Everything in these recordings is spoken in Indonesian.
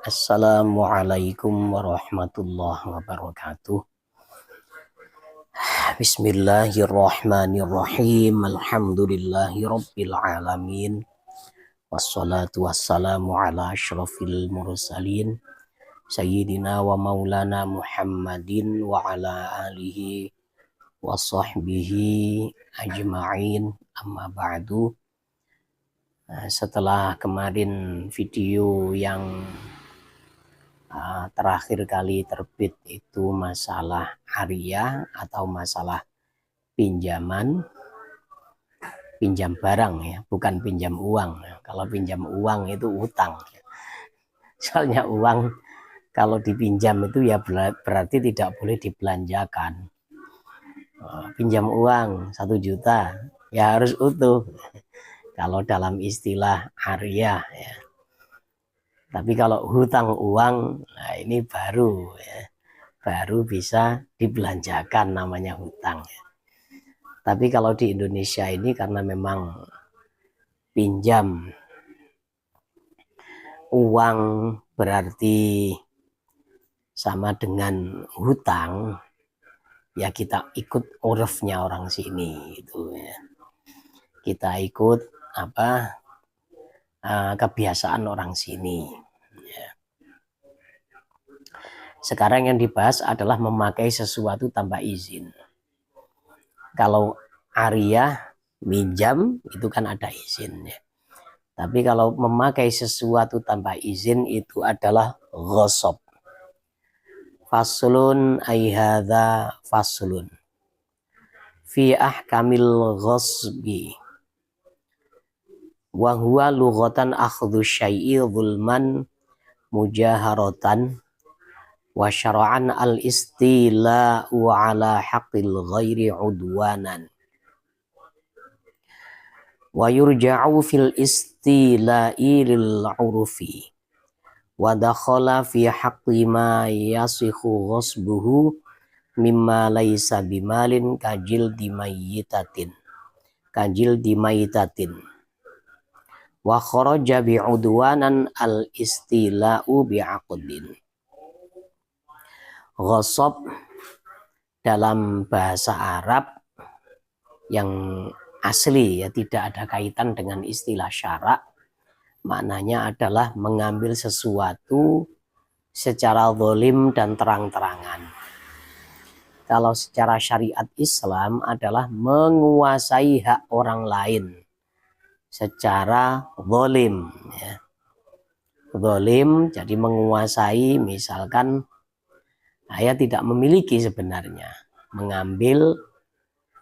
Assalamualaikum warahmatullahi wabarakatuh. Bismillahirrahmanirrahim. Alhamdulillahi rabbil alamin. Wassalatu wassalamu ala asyrafil mursalin Sayyidina wa maulana Muhammadin wa ala alihi wa sahbihi ajma'in. Amma ba'du. Setelah kemarin video yang terakhir kali terbit itu masalah Arya atau masalah pinjam barang ya, bukan pinjam uang. Kalau pinjam uang itu utang. Soalnya uang kalau dipinjam itu ya berarti tidak boleh dibelanjakan. Pinjam uang 1 juta ya harus utuh. Kalau dalam istilah Arya ya. Tapi kalau hutang uang, nah ini baru ya, baru bisa dibelanjakan namanya hutang. Ya. Tapi kalau di Indonesia ini karena memang pinjam uang berarti sama dengan hutang, ya kita ikut urufnya orang sini gitu ya. Kita ikut kebiasaan orang sini. Sekarang yang dibahas adalah memakai sesuatu tanpa izin. Kalau Arya minjam itu kan ada izin ya. Tapi kalau memakai sesuatu tanpa izin itu adalah ghasab. Faslun ay hadza faslun fi ahkamil ghasbi. Wa huwa lughatan akhdhu syai'i zulman mujaharatan wa syara'an al-istila'u ala haqqil ghairi udwanan wa yurja'u fil istila'i lil 'urfi wa dakhala fi haqqi ma yasikhu ghasbuhu mimma laysa bimalin kajil dimayitatin wa kharaja bi'udwanan al-istila'u bi'aqdin. Ghasab dalam bahasa Arab yang asli ya, tidak ada kaitan dengan istilah syarak, maknanya adalah mengambil sesuatu secara zalim dan terang-terangan. Kalau secara syariat Islam adalah menguasai hak orang lain secara zalim ya. Zalim jadi menguasai, misalkan saya tidak memiliki sebenarnya, mengambil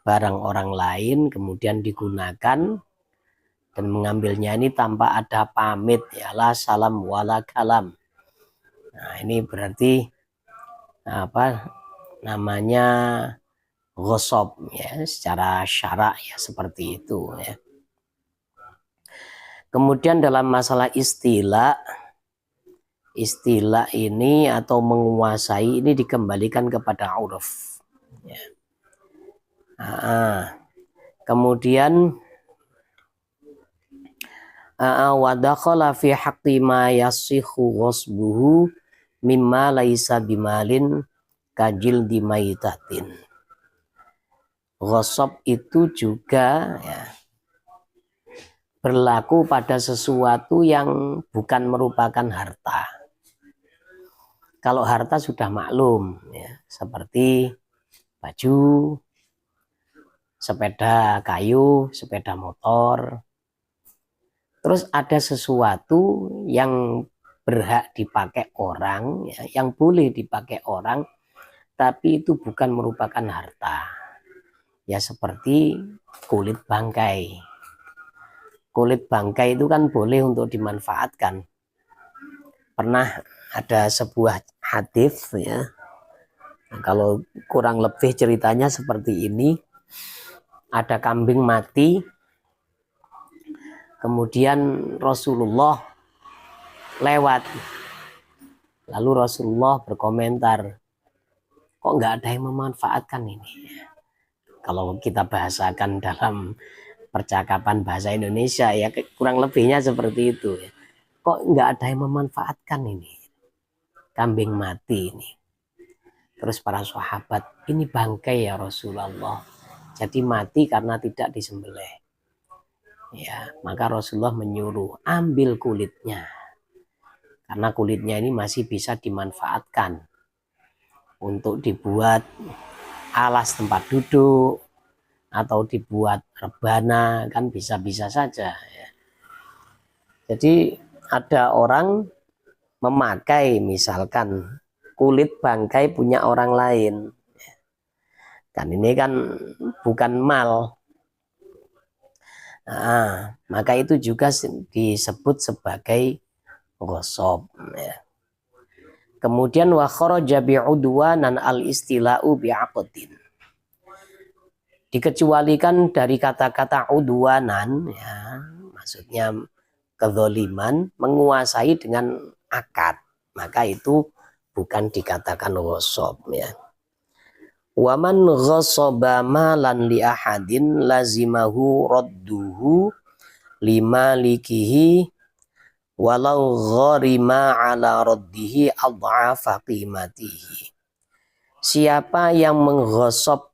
barang orang lain kemudian digunakan dan mengambilnya ini tanpa ada pamit ya, la salam wala kalam. Nah, ini berarti namanya ghasab ya, secara syarak ya seperti itu ya. Kemudian dalam masalah istilah ini atau menguasai ini dikembalikan kepada uruf ya. Kemudian wa dakhala fi haqqi ma yasikhu ghasbuhu mimma laisa bimalin kajil dimaitatin. Ghasab itu juga ya, berlaku pada sesuatu yang bukan merupakan harta. Kalau harta sudah maklum ya, seperti baju, sepeda kayu, sepeda motor. Terus ada sesuatu yang berhak dipakai orang ya, yang boleh dipakai orang, tapi itu bukan merupakan harta. Ya seperti kulit bangkai. Kulit bangkai itu kan boleh untuk dimanfaatkan. Pernah ada sebuah hadis ya. Nah, kalau kurang lebih ceritanya seperti ini. Ada kambing mati. Kemudian Rasulullah lewat. Lalu Rasulullah berkomentar, kok nggak ada yang memanfaatkan ini? Kalau kita bahasakan dalam percakapan bahasa Indonesia ya kurang lebihnya seperti itu ya. Kok nggak ada yang memanfaatkan ini? kambing mati ini. Terus para sahabat, ini bangkai ya Rasulullah. Jadi mati karena tidak disembelih. Ya, maka Rasulullah menyuruh ambil kulitnya. Karena kulitnya ini masih bisa dimanfaatkan untuk dibuat alas tempat duduk atau dibuat rebana, kan bisa-bisa saja. Ya. Jadi ada orang memakai misalkan kulit bangkai punya orang lain, kan ini kan bukan mal. Nah, maka itu juga disebut sebagai ghasab. Ya. Kemudian wa kharaja bi'udwanan al-istila'u bi'aqdin. Dikecualikan dari kata-kata udwanan, ya, maksudnya kezaliman, menguasai dengan akad, maka itu bukan dikatakan ghasab, ya. Waman ghasaba malan li ahadin lazimahu radduhu limalikihi walau gharima ala raddihi adhafa qimatihi. Siapa yang mengghasab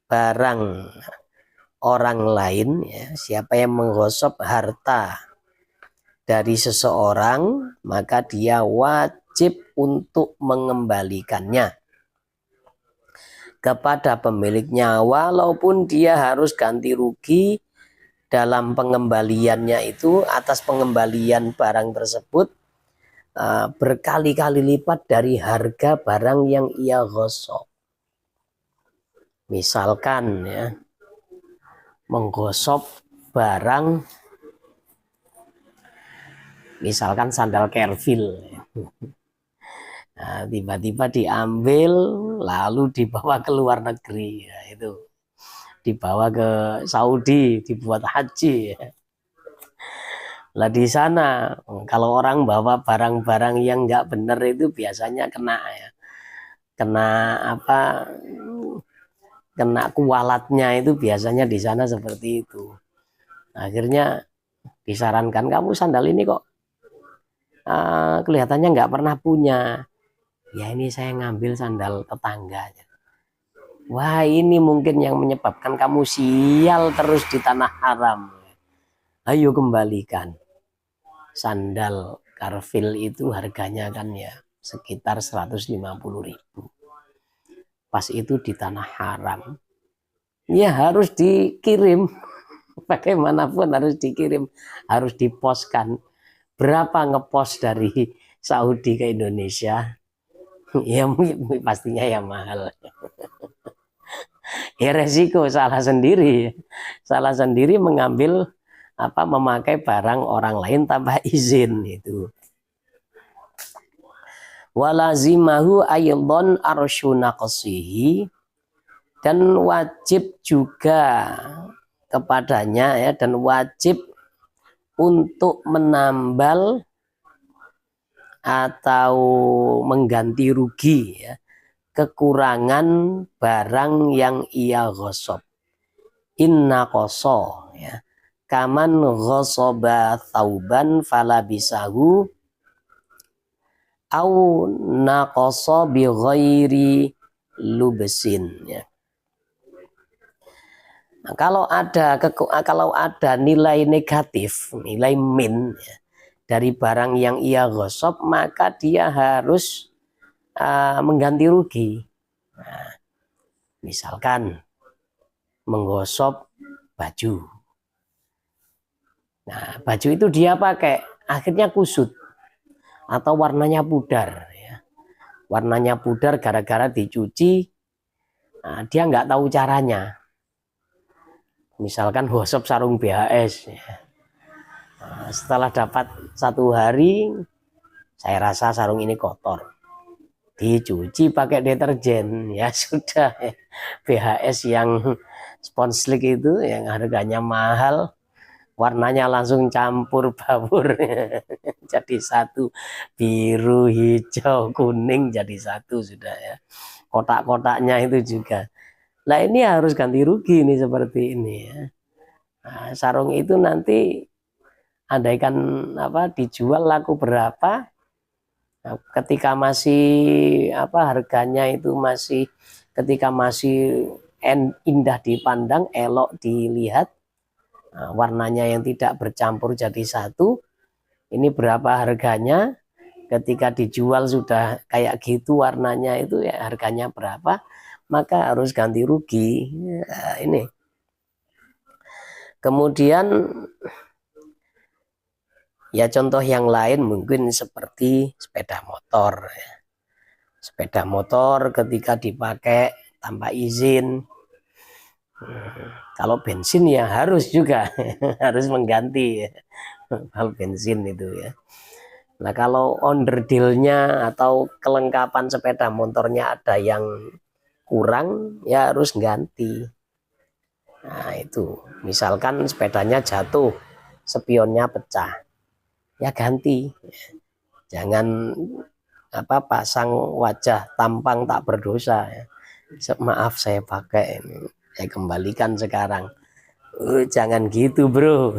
barang orang lain, ya, siapa yang mengghasab harta dari seseorang, maka dia wajib untuk mengembalikannya kepada pemiliknya, walaupun dia harus ganti rugi dalam pengembaliannya itu, atas pengembalian barang tersebut berkali-kali lipat dari harga barang yang ia ghasab. Misalkan ya, menggosok barang, misalkan sandal kerfil, nah, tiba-tiba diambil lalu dibawa ke luar negeri, ya, itu dibawa ke Saudi dibuat haji, ya. Lah di sana kalau orang bawa barang-barang yang nggak benar itu biasanya kena, ya, kena apa, kena kualatnya itu biasanya di sana seperti itu. Akhirnya disarankan, kamu sandal ini kok kelihatannya nggak pernah punya. Ya ini saya ngambil sandal tetangga. Wah ini mungkin yang menyebabkan kamu sial terus di tanah haram. Ayo kembalikan. Sandal karfil itu harganya kan ya sekitar 150.000. Pas itu di tanah haram, ya harus dikirim, bagaimanapun harus dikirim, harus diposkan. Berapa ngepos dari Saudi ke Indonesia? Ya pastinya ya mahal. Ya resiko salah sendiri mengambil memakai barang orang lain tanpa izin itu. Walazimahu aydon arsyu naqsihi, dan wajib juga kepadanya, ya, dan wajib untuk menambal atau mengganti rugi, ya, kekurangan barang yang ia ghasab. Inna qoso, ya, kaman ghasaba thauban falabisahu au naqasa bi ghairi lubsin, ya. Nah, kalau ada nilai negatif, nilai min, ya, dari barang yang ia ghasab, maka dia harus mengganti rugi. Nah, misalkan menggosok baju. Nah, baju itu dia pakai, akhirnya kusut atau warnanya pudar, ya. Warnanya pudar gara-gara dicuci, nah, dia nggak tahu caranya. Misalkan gosok sarung BHS, ya. Nah, setelah dapat 1 hari, saya rasa sarung ini kotor, dicuci pakai deterjen, ya sudah, ya. BHS yang sponslik itu yang harganya mahal, warnanya langsung campur baur jadi satu, biru, hijau, kuning jadi satu sudah, ya. Kotak-kotaknya itu juga. Nah ini harus ganti rugi nih seperti ini, ya. Nah, sarung itu nanti andaikan dijual laku berapa, Ketika masih harganya itu masih, ketika masih indah dipandang, elok dilihat, warnanya yang tidak bercampur jadi satu, ini berapa harganya. Ketika dijual sudah kayak gitu warnanya itu, ya harganya berapa, maka harus ganti rugi. Ini kemudian ya contoh yang lain mungkin seperti sepeda motor. Sepeda motor ketika dipakai tanpa izin, kalau bensin ya harus juga harus mengganti ya. Hal bensin itu ya. Nah kalau onderdilnya atau kelengkapan sepeda motornya ada yang kurang, ya harus ganti. Nah itu misalkan sepedanya jatuh, spionnya pecah, ya ganti. Jangan pasang wajah tampang tak berdosa ya. Maaf saya pakai ini, saya kembalikan sekarang. Jangan gitu bro.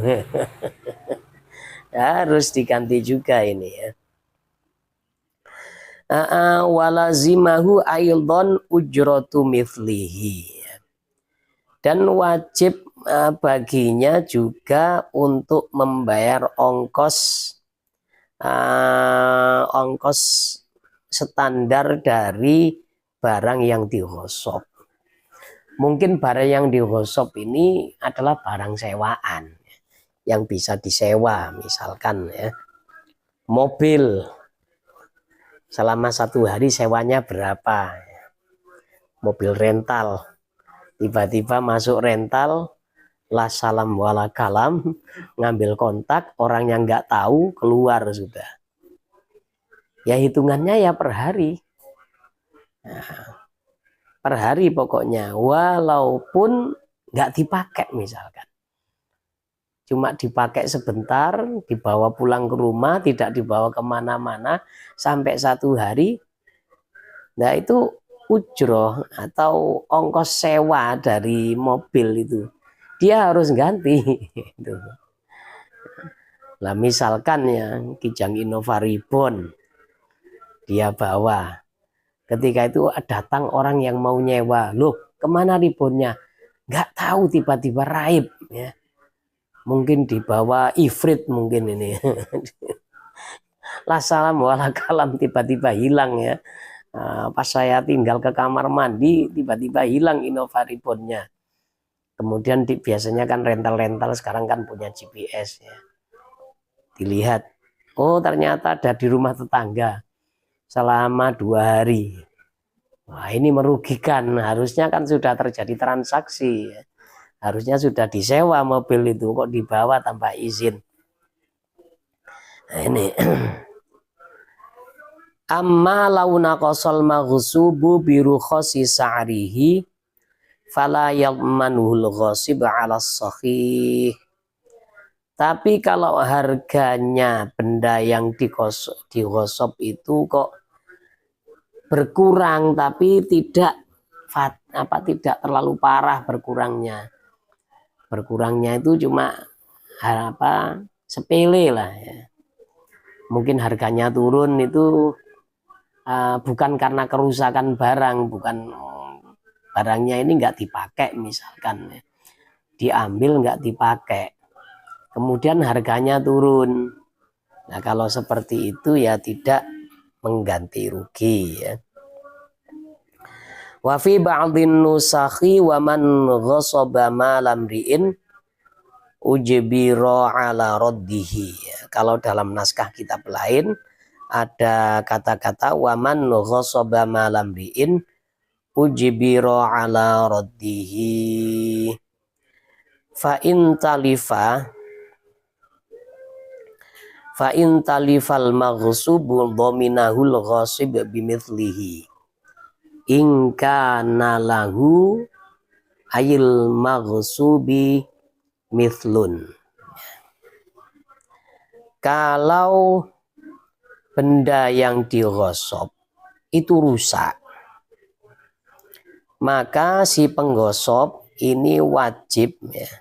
Harus diganti juga ini ya. Walazimahu aildon ujrotu mithlihi, dan wajib baginya juga untuk membayar ongkos standar dari barang yang digosok. Mungkin barang yang digosok ini adalah barang sewaan yang bisa disewa, misalkan ya mobil selama 1 hari sewanya berapa, mobil rental, tiba-tiba masuk rental, la salam wala kalam, ngambil kontak, orang yang nggak tahu keluar sudah. Ya hitungannya ya per hari. Nah, per hari pokoknya, walaupun nggak dipakai misalkan. Cuma dipakai sebentar, dibawa pulang ke rumah, tidak dibawa kemana-mana sampai 1 hari. Nah itu ujroh atau ongkos sewa dari mobil itu, dia harus ganti. Nah misalkan ya Kijang Innova Reborn dia bawa, ketika itu datang orang yang mau nyewa, loh kemana Rebornnya? Nggak tahu, tiba-tiba raib ya. Mungkin dibawa ifrit mungkin ini. La salam wala kalam, tiba-tiba hilang ya. Pas saya tinggal ke kamar mandi, tiba-tiba hilang Innova Rebornnya. Kemudian biasanya kan rental-rental sekarang kan punya GPS ya. Dilihat, oh ternyata ada di rumah tetangga selama 2 hari. Wah ini merugikan, harusnya kan sudah terjadi transaksi ya. Harusnya sudah disewa mobil itu, kok dibawa tanpa izin. Nah, ini amma launa qasal maghsubu biru khosi sa'rihi fala yadmanuhul ghasib 'ala sahih. Tapi kalau harganya benda yang digosok itu kok berkurang tapi tidak terlalu parah berkurangnya. Berkurangnya itu cuma sepele lah ya. Mungkin harganya turun itu bukan karena kerusakan barang, bukan barangnya ini nggak dipakai misalkan ya. Diambil nggak dipakai, kemudian harganya turun. Nah kalau seperti itu ya tidak mengganti rugi ya. Wa fi ba'dhin nusakhi wa man ghasaba malam ri'in ujbira ala raddihi. Kalau dalam naskah kitab lain ada kata-kata wa man ghasaba malam ri'in ujbira ala raddihi. Fa in talifal maghsubu dhaminahul ghasib bimithlihi in kana lahu ayil maghsubi mithlun. Kalau benda yang digosok itu rusak, maka si penggosok ini wajib ya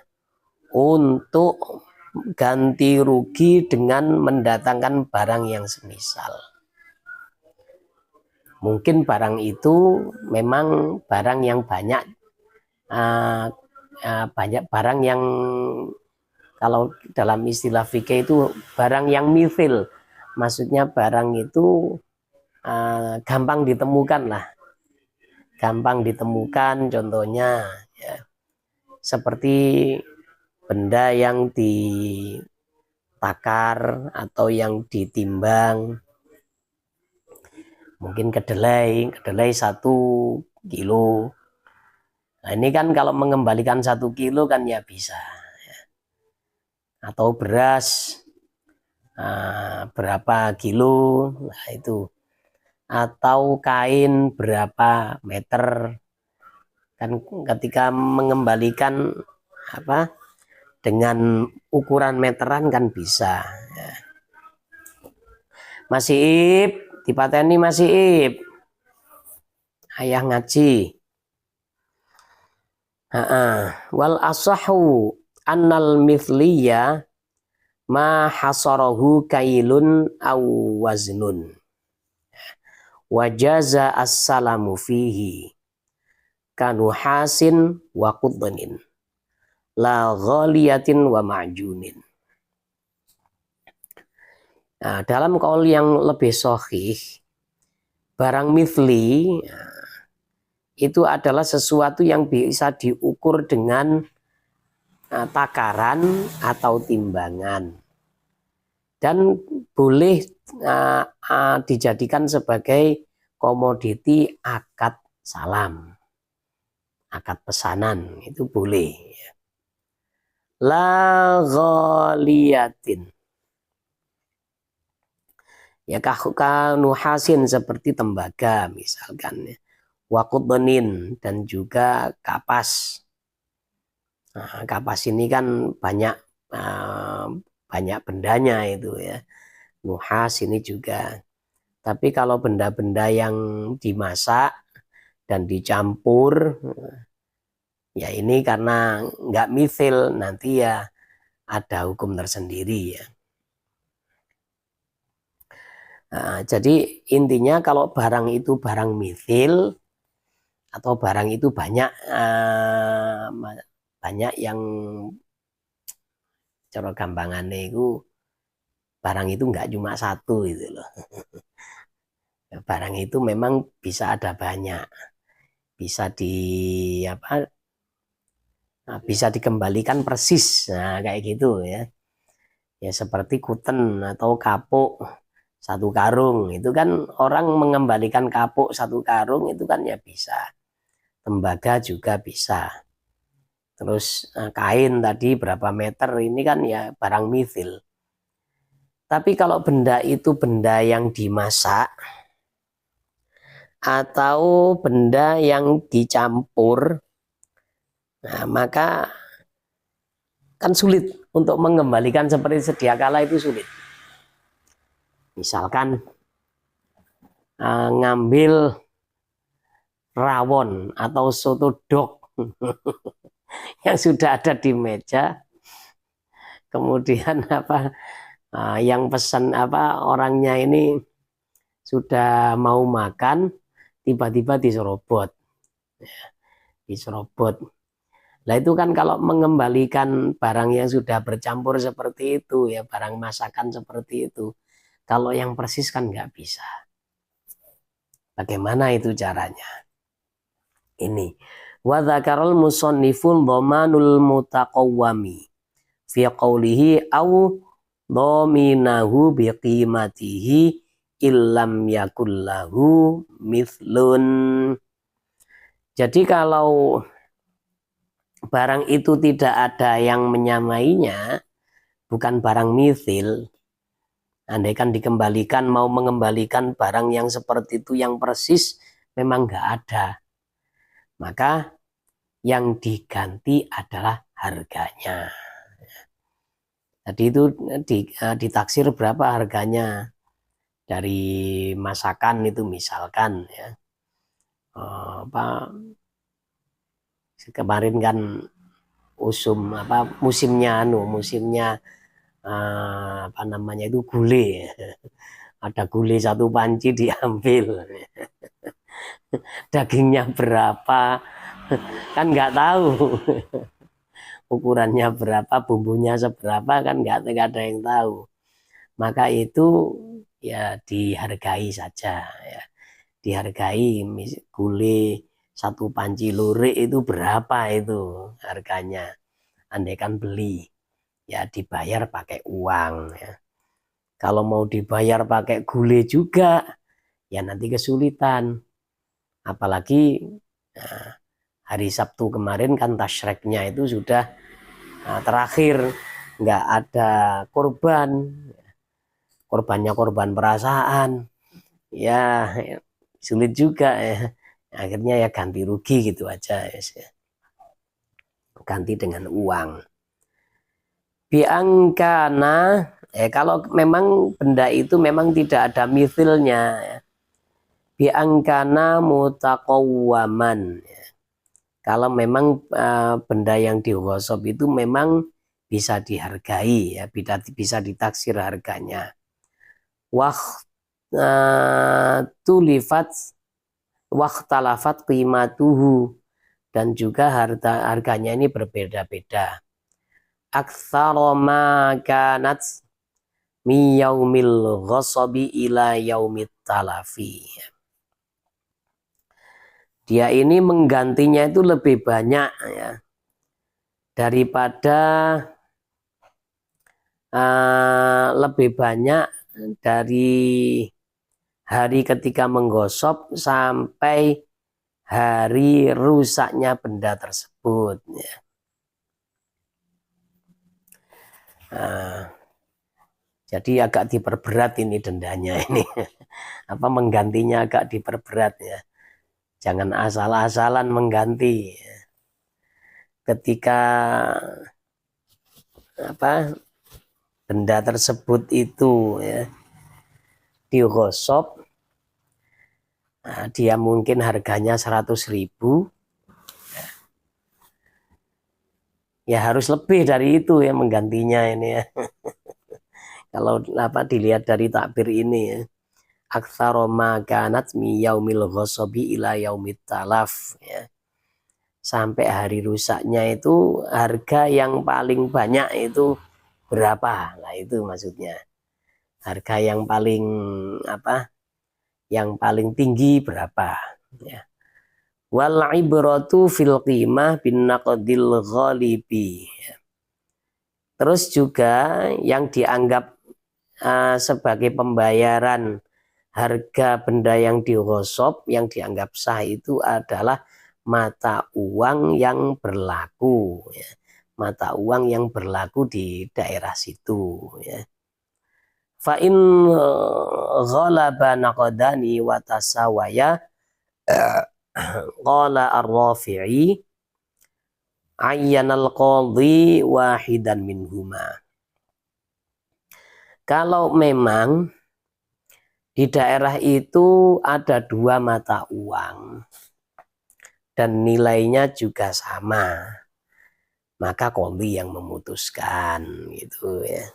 untuk ganti rugi dengan mendatangkan barang yang semisal. mungkin barang itu memang barang yang banyak, banyak barang yang kalau dalam istilah fikih itu barang yang mithil, maksudnya barang itu gampang ditemukan lah, gampang ditemukan. Contohnya ya, seperti benda yang ditakar atau yang ditimbang, mungkin kedelai 1 kilo. Nah, ini kan kalau mengembalikan 1 kilo kan ya bisa, atau beras berapa kilo, nah itu, atau kain berapa meter. Kan ketika mengembalikan apa dengan ukuran meteran kan bisa. Mas Iip, dipateni Mas Iip, ayah ngaji. Wal asahu annal mithliya ma hasarahu kailun aw waznun wajaza as-salamu fihi kanuhasin wa qudnin la ghaliyatin wa ma'junin. Nah, dalam kaul yang lebih sahih, barang mithli itu adalah sesuatu yang bisa diukur dengan takaran atau timbangan dan boleh dijadikan sebagai komoditi akad salam, akad pesanan, itu boleh. La ghaliyatin, ya kanuhasin seperti tembaga misalkan, waqudnin dan juga kapas. Nah, kapas ini kan banyak bendanya itu ya. Nuhas ini juga. Tapi kalau benda-benda yang dimasak dan dicampur, ya ini karena nggak mithil, nanti ya ada hukum tersendiri ya. Nah, jadi intinya kalau barang itu barang mithil atau barang itu banyak yang cara gampangannya itu barang itu nggak cuma satu gitu loh. Barang itu memang bisa ada banyak, bisa bisa dikembalikan persis, nah kayak gitu ya. Ya seperti kuten atau kapuk 1 karung, itu kan orang mengembalikan kapuk 1 karung itu kan ya bisa. Tembaga juga bisa. Terus kain tadi berapa meter, ini kan ya barang mithil. Tapi kalau benda itu benda yang dimasak atau benda yang dicampur, nah maka kan sulit untuk mengembalikan seperti sedia kala, itu sulit. Misalkan ngambil rawon atau soto dok yang sudah ada di meja, kemudian yang pesan orangnya ini sudah mau makan, tiba-tiba diserobot. Nah itu kan kalau mengembalikan barang yang sudah bercampur seperti itu ya, barang masakan seperti itu, kalau yang persis kan nggak bisa. Bagaimana itu caranya? Ini wa dzakarul musannifun dhamanul mutaqawwami fi qawlihi aw dhaminahu biqimatihi illam yakul lahu mithlun. Jadi kalau barang itu tidak ada yang menyamainya, bukan barang mithil, andaikan dikembalikan, mau mengembalikan barang yang seperti itu yang persis memang nggak ada, maka yang diganti adalah harganya. Jadi itu ditaksir berapa harganya dari masakan itu, misalkan ya kemarin kan musimnya itu gulai, ada gulai 1 panci diambil. dagingnya berapa, kan nggak tahu. Ukurannya berapa, bumbunya seberapa, kan nggak ada yang tahu. Maka itu ya dihargai saja ya. Dihargai gulai satu panci lurik itu berapa itu harganya. Andaikan beli ya dibayar pakai uang ya. Kalau mau dibayar pakai gulai juga ya nanti kesulitan. Apalagi hari Sabtu kemarin kan tasyreknya itu sudah terakhir, nggak ada korban, korbannya korban perasaan ya, sulit juga ya. Akhirnya ya ganti rugi gitu aja ya. Ganti dengan uang. Biangkana kalau memang benda itu memang tidak ada misilnya ya. Biangkana mutaqawwaman ya. Kalau memang benda yang digosok itu memang bisa dihargai ya, bisa ditaksir harganya. Tulifat waqtalafat qimatuhu, dan juga harganya ini berbeda-beda. Aktsara ma kanat mi yaumil ghasabi ila yaumit talafi. Dia ini menggantinya itu lebih banyak ya daripada lebih banyak dari hari ketika menggosok sampai hari rusaknya benda tersebut ya. Jadi agak diperberat ini dendanya ini. Apa menggantinya agak diperberat ya. Jangan asal-asalan mengganti. Ketika benda tersebut itu ya digosok, dia mungkin harganya 100.000, ya harus lebih dari itu ya menggantinya ini ya. Kalau dilihat dari takbir ini ya, aktsara ma kanat mi yaumil ghasabi ila yaumit talaf ya. Sampai hari rusaknya itu harga yang paling banyak itu berapa? Nah itu maksudnya. Harga yang paling yang paling tinggi berapa ya. Wal ibratu fil qimah bin naqdil ghalibi. Terus juga yang dianggap sebagai pembayaran harga benda yang digosok yang dianggap sah itu adalah mata uang yang berlaku ya. Mata uang yang berlaku di daerah situ ya. Fa in ghalaba naqdani wa tasawaya qala ar-Rafi'i ayyanal qadhi wahidan minhuma. Kalau memang di daerah itu ada dua mata uang dan nilainya juga sama, maka qadhi yang memutuskan gitu ya.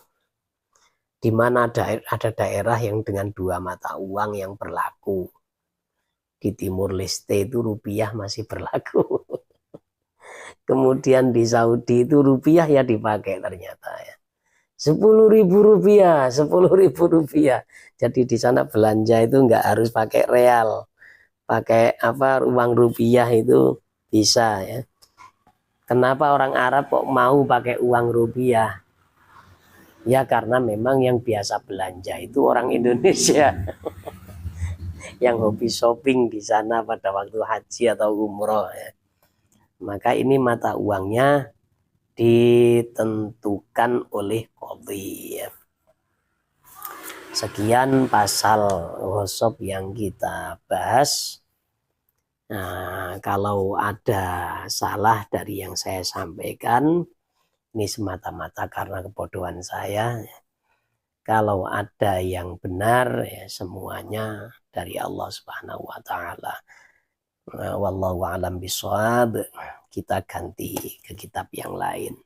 Di mana ada daerah yang dengan dua mata uang yang berlaku. Di Timur Leste itu rupiah masih berlaku. Kemudian di Saudi itu rupiah ya dipakai ternyata ya. 10.000 rupiah, 10.000 rupiah. Jadi di sana belanja itu nggak harus pakai real, pakai uang rupiah itu bisa ya. Kenapa orang Arab kok mau pakai uang rupiah? Ya karena memang yang biasa belanja itu orang Indonesia. Yang hobi shopping di sana pada waktu haji atau umroh ya. Maka ini mata uangnya ditentukan oleh qadhi ya. Sekian pasal ghasab yang kita bahas. Nah, kalau ada salah dari yang saya sampaikan, ini semata-mata karena kebodohan saya. Kalau ada yang benar, ya semuanya dari Allah Subhanahu wa Ta'ala. Wallahu a'lam bishawab. Kita ganti ke kitab yang lain.